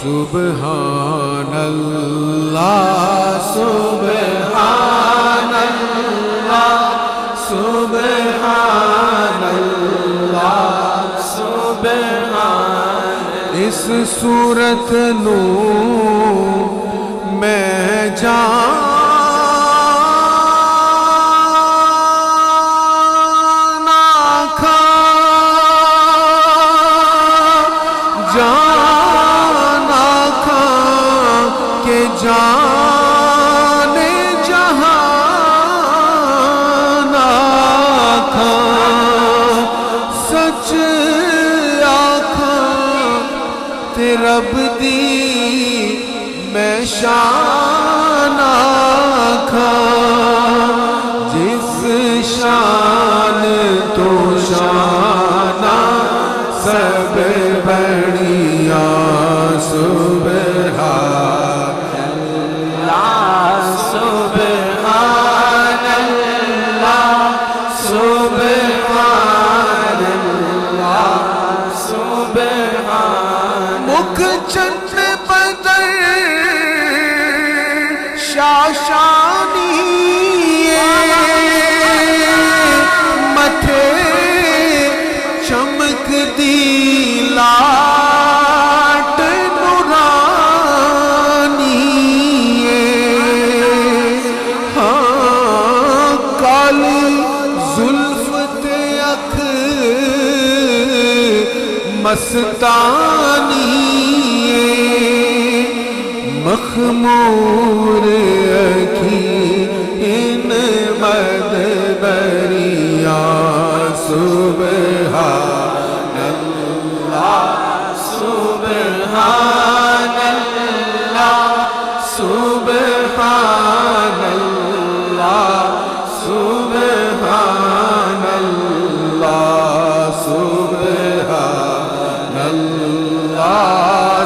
سبحان اللہ سبحان اللہ سبحان اللہ سبحان اس صورت نو میں جان جہان آکھاں سچ آکھاں تے رب دی میں شان آکھاں جس شان تو شان سب بڑیا سبحان سبحان اللہ سبحان اللہ سبحان مکھ چند بدر شاشانی متھے چمک دی لاٹ نورانی مستانی مخمور اکھی ان مدبریا سبحان اللہ سبحان اللہ سبحان اللہ سبحان اللہ سبحان اللہ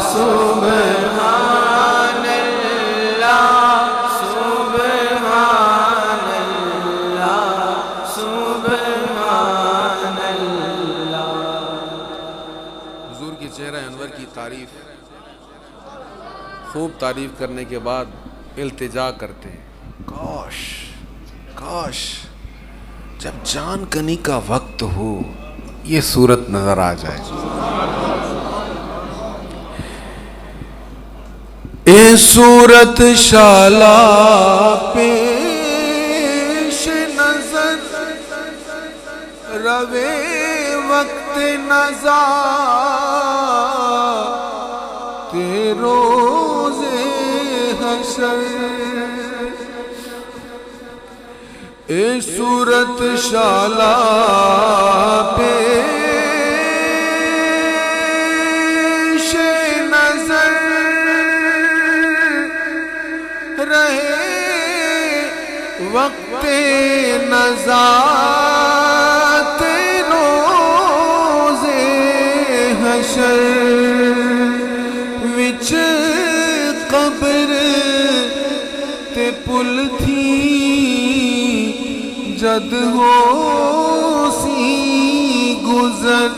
سبحان اللہ سبحان اللہ سبحان اللہ حضور کے چہرہ انور کی تعریف خوب تعریف کرنے کے بعد التجا کرتے ہیں کاش جب جان کنی کا وقت ہو یہ صورت نظر آ جائے اے صورت شالا پیش نظر روے وقت نظر تے روز حشر اے صورت شالا پیش نظر رہے وقت نزات روز حشر وچ قبر تے پل تھی جد ہو سی گزر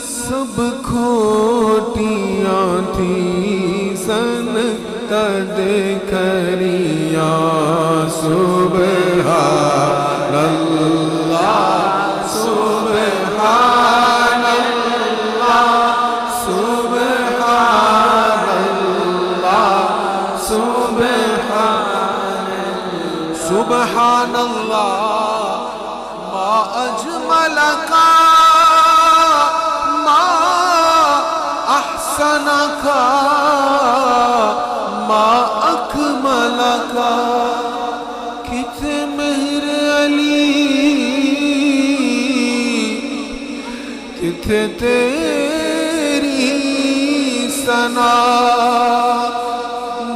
سب کھوٹیاں تھی سن تد کریاں سبحان اللہ سبحان اللہ سبحان اللہ سبحان اللہ ما اجملک ما احسنک ما اکملک کتنے مہر علی کتنے تیری ثنا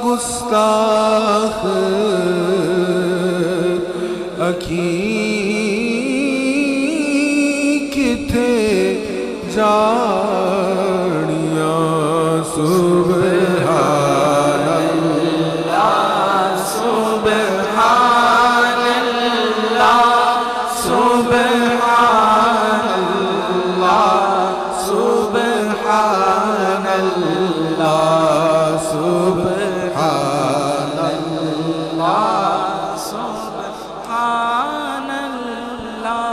گستاخ اکھی کتھے جاڑیاں سبحان اللہ سبحان اللہ سبحان اللہ سبحان اللہ آ